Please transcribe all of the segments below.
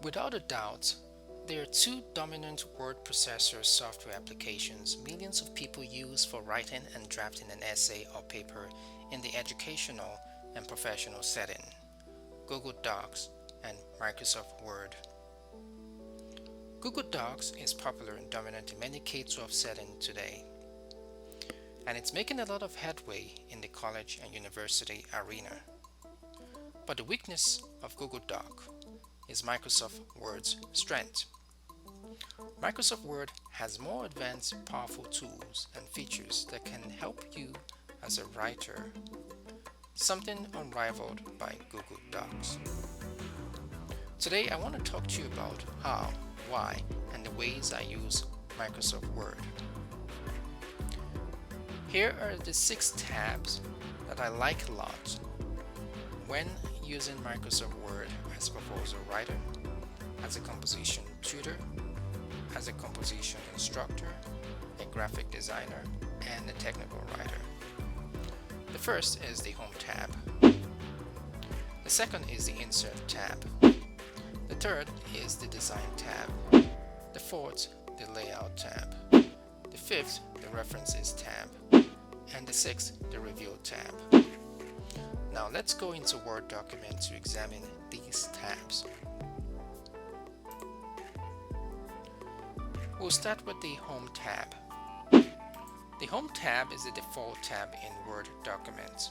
Without a doubt, there are two dominant word processor software applications millions of people use for writing and drafting an essay or paper in the educational and professional setting: Google Docs and Microsoft Word. Google Docs is popular and dominant in many K-12 settings today, and it's making a lot of headway in the college and university arena. But the weakness of Google Doc is Microsoft Word's strength. Microsoft Word has more advanced, powerful tools and features that can help you as a writer, something unrivaled by Google Docs. Today, I want to talk to you about how, why, and the ways I use Microsoft Word. Here are the 6 tabs that I like a lot when using Microsoft Word as a proposal writer, as a composition tutor, as a composition instructor, a graphic designer, and a technical writer. The first is the Home tab. The second is the Insert tab. The third is the Design tab. The fourth, the Layout tab. The fifth, the References tab. And the sixth, the Review tab. Now let's go into Word document to examine these tabs. We'll start with the Home tab. The Home tab is the default tab in Word documents.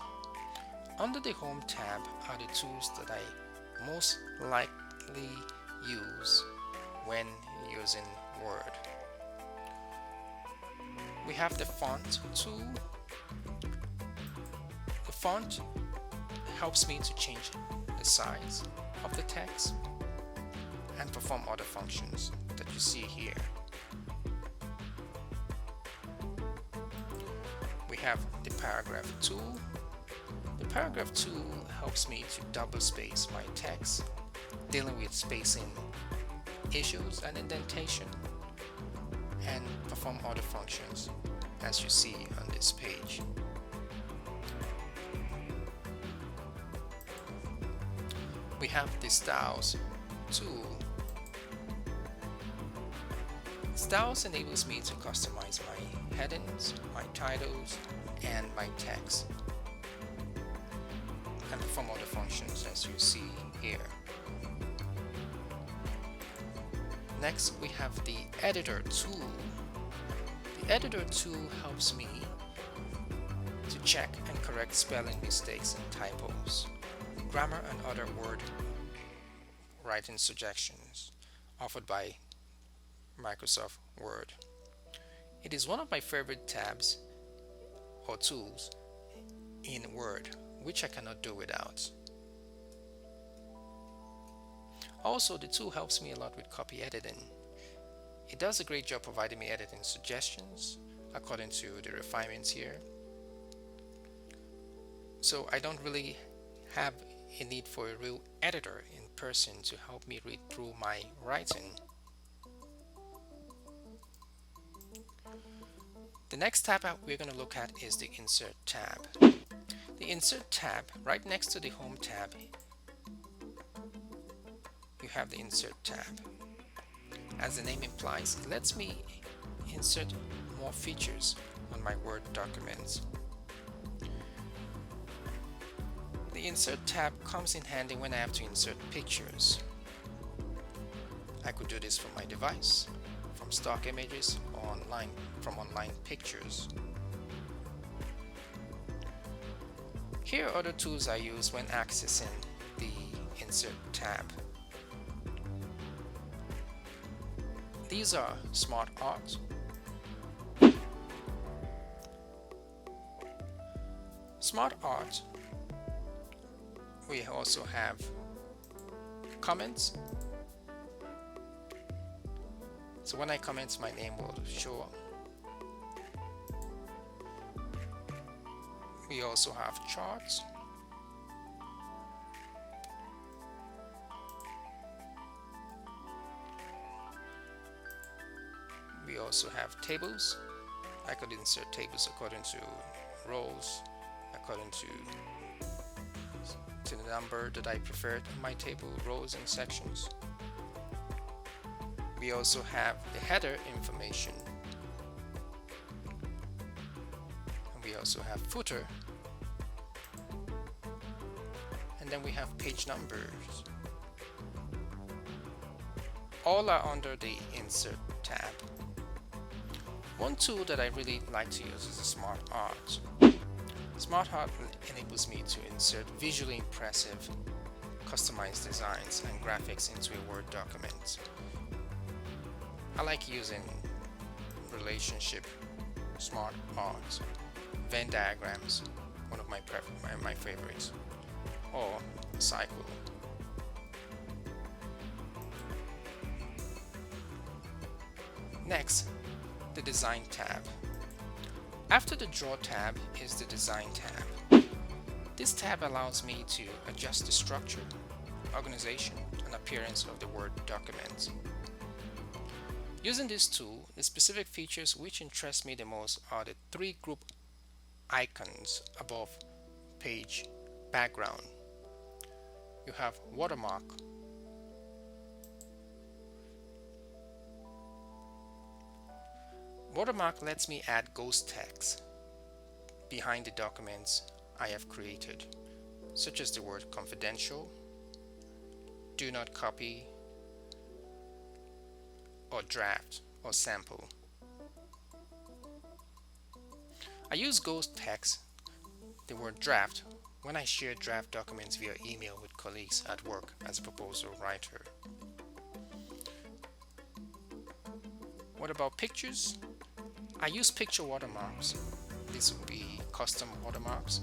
Under the Home tab are the tools that I most likely use when using Word. We have the Font tool. The font helps me to change the size of the text and perform other functions that you see here. We have the Paragraph tool. The Paragraph tool helps me to double space my text, dealing with spacing issues and indentation, and perform other functions as you see on this page. We have the Styles tool. Styles enables me to customize my headings, my titles, and my text, and perform other functions as you see here. Next, we have the Editor tool. The Editor tool helps me to check and correct spelling mistakes and typos, grammar, and other word writing suggestions offered by Microsoft Word. It is one of my favorite tabs or tools in Word, which I cannot do without. Also, the tool helps me a lot with copy editing. It does a great job providing me editing suggestions according to the refinements here. So I don't really have a need for a real editor in person to help me read through my writing. The next tab we're going to look at is the Insert tab. The Insert tab, right next to the Home tab, you have the Insert tab. As the name implies, it lets me insert more features on my Word documents. The Insert tab comes in handy when I have to insert pictures. I could do this from my device, from stock images, or from online pictures. Here are other tools I use when accessing the Insert tab. These are Smart Art, Smart Art. We also have comments. So when I comment, my name will show up. We also have charts. We also have tables. I could insert tables according to rows, according to the number that I preferred in my table, rows and sections. We also have the header information. And we also have footer. And then we have page numbers. All are under the Insert tab. One tool that I really like to use is the Smart Art. Smart Art enables me to insert visually impressive, customized designs and graphics into a Word document. I like using relationship, Smart Art, Venn diagrams, one of my favorites, or cycle. Next, the Design tab. After the Draw tab is the Design tab. This tab allows me to adjust the structure, organization, and appearance of the Word document. Using this tool, the specific features which interest me the most are the three group icons above page background. You have watermark, Watermark lets me add ghost text behind the documents I have created, such as the word confidential, do not copy, or draft or sample. I use ghost text, the word draft, when I share draft documents via email with colleagues at work as a proposal writer. What about pictures? I use picture watermarks. These would be custom watermarks.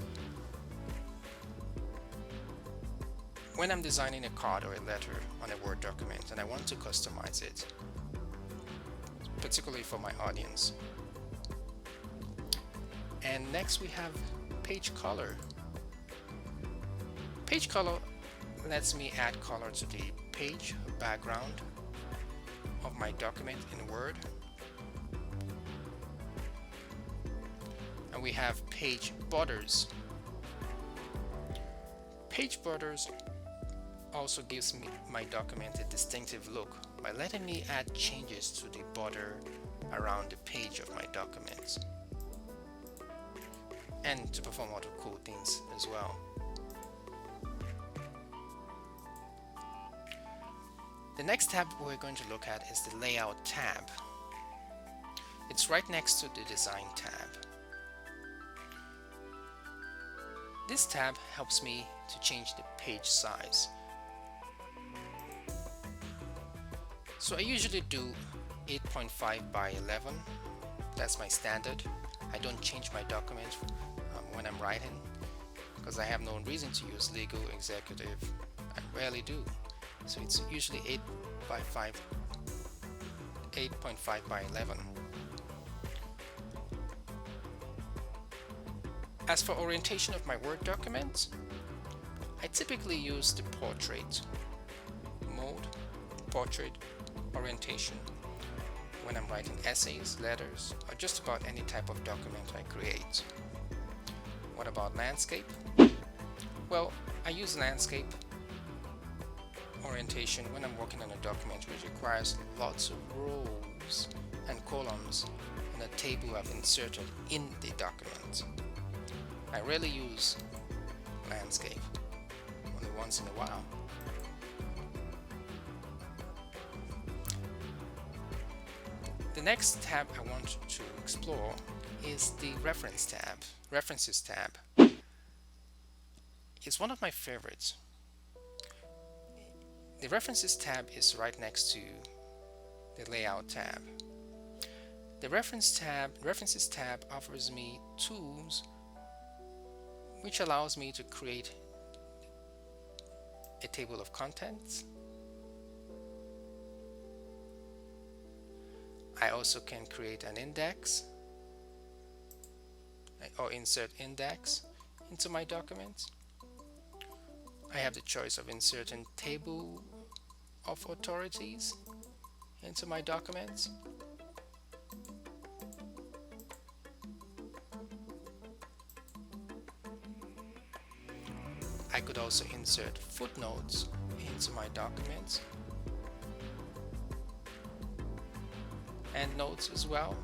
When I'm designing a card or a letter on a Word document and I want to customize it, particularly for my audience. And next we have page color. Page color lets me add color to the page background of my document in Word. And we have page borders. Page borders also gives me my document a distinctive look by letting me add changes to the border around the page of my document, and to perform other cool things as well. The next tab we're going to look at is the Layout tab. It's right next to the Design tab. This tab helps me to change the page size. So I usually do 8.5 by 11. That's my standard. I don't change my document when I'm writing because I have no reason to use legal, executive. I rarely do. So it's usually 8.5 by 11. As for orientation of my Word document, I typically use the portrait mode, portrait orientation, when I'm writing essays, letters, or just about any type of document I create. What about landscape? Well, I use landscape orientation when I'm working on a document which requires lots of rows and columns and a table I've inserted in the document. I rarely use landscape, only once in a while. The next tab I want to explore is the References tab. It's one of my favorites. The References tab is right next to the Layout tab. The References tab offers me tools which allows me to create a table of contents. I also can create an index or insert index into my document. I have the choice of inserting table of authorities into my documents. I could also insert footnotes into my documents. Endnotes as well.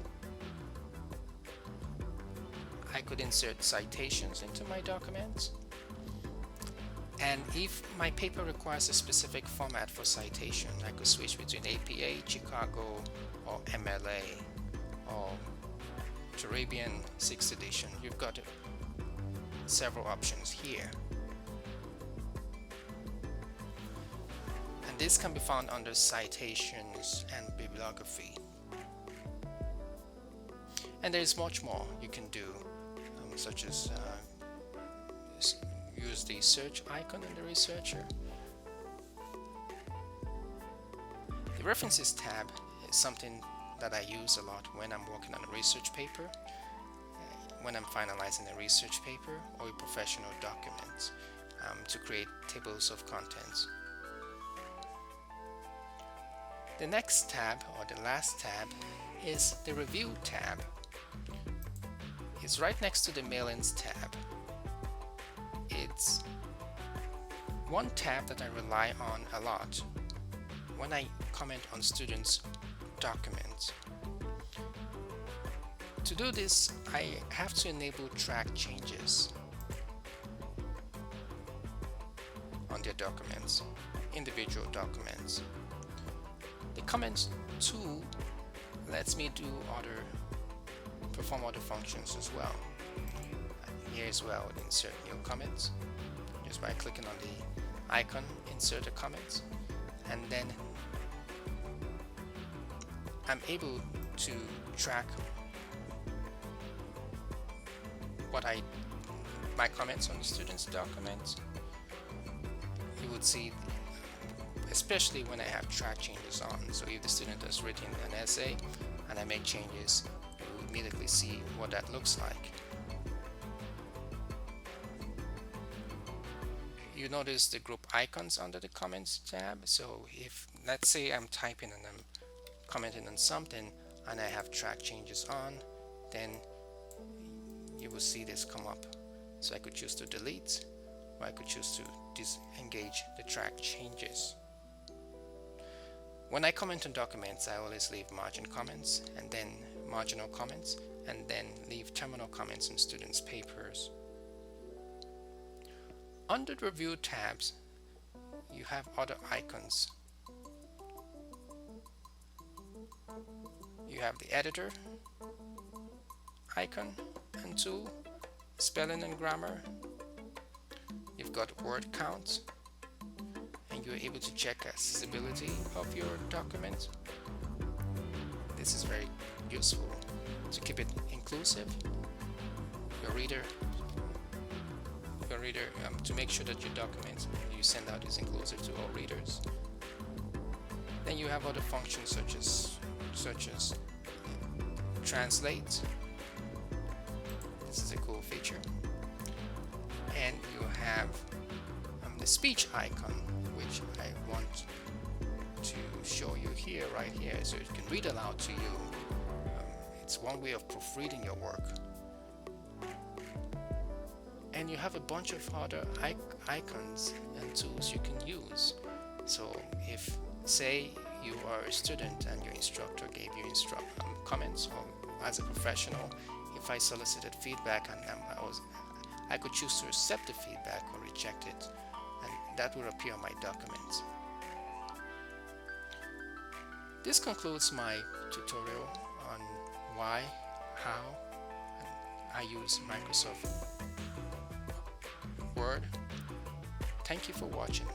I could insert citations into my documents. And if my paper requires a specific format for citation, I could switch between APA, Chicago, or MLA, or Turabian 6th edition. You've got several options here. And this can be found under citations and bibliography. And there is much more you can do, such as use the search icon in the researcher. The references tab is something that I use a lot when I'm working on a research paper, when I'm finalizing a research paper or a professional document, to create tables of contents. The next tab, or the last tab, is the review tab. It's right next to the mailings tab. It's one tab that I rely on a lot when I comment on students' documents. To do this, I have to enable track changes on their documents, individual documents. The comments tool lets me do perform other functions as well. Here as well, insert new comments just by clicking on the icon, insert a comment, and then I'm able to track my comments on the student's documents. You would see, especially when I have track changes on. So if the student has written an essay and I make changes, you will immediately see what that looks like. You notice the group icons under the comments tab. So if, let's say, I'm typing and I'm commenting on something and I have track changes on, then you will see this come up. So I could choose to delete, or I could choose to disengage the track changes. When I comment on documents, I always leave margin comments, and then marginal comments, and then leave terminal comments on students' papers. Under the review tabs, you have other icons. You have the editor icon and tool, spelling and grammar. You've got word count, and you're able to check accessibility of your document. This is very useful to keep it inclusive. Your reader, to make sure that your document you send out is inclusive to all readers. Then you have other functions such as translate. This is a cool feature. And you have the speech icon, which I want to show you here, right here, so it can read aloud to you. It's one way of proofreading your work. And you have a bunch of other icons and tools you can use. So if, say, you are a student and your instructor gave you comments, or as a professional, if I solicited feedback and I could choose to accept the feedback or reject it, and that will appear on my documents. This concludes my tutorial on why, how I use Microsoft Word. Thank you for watching.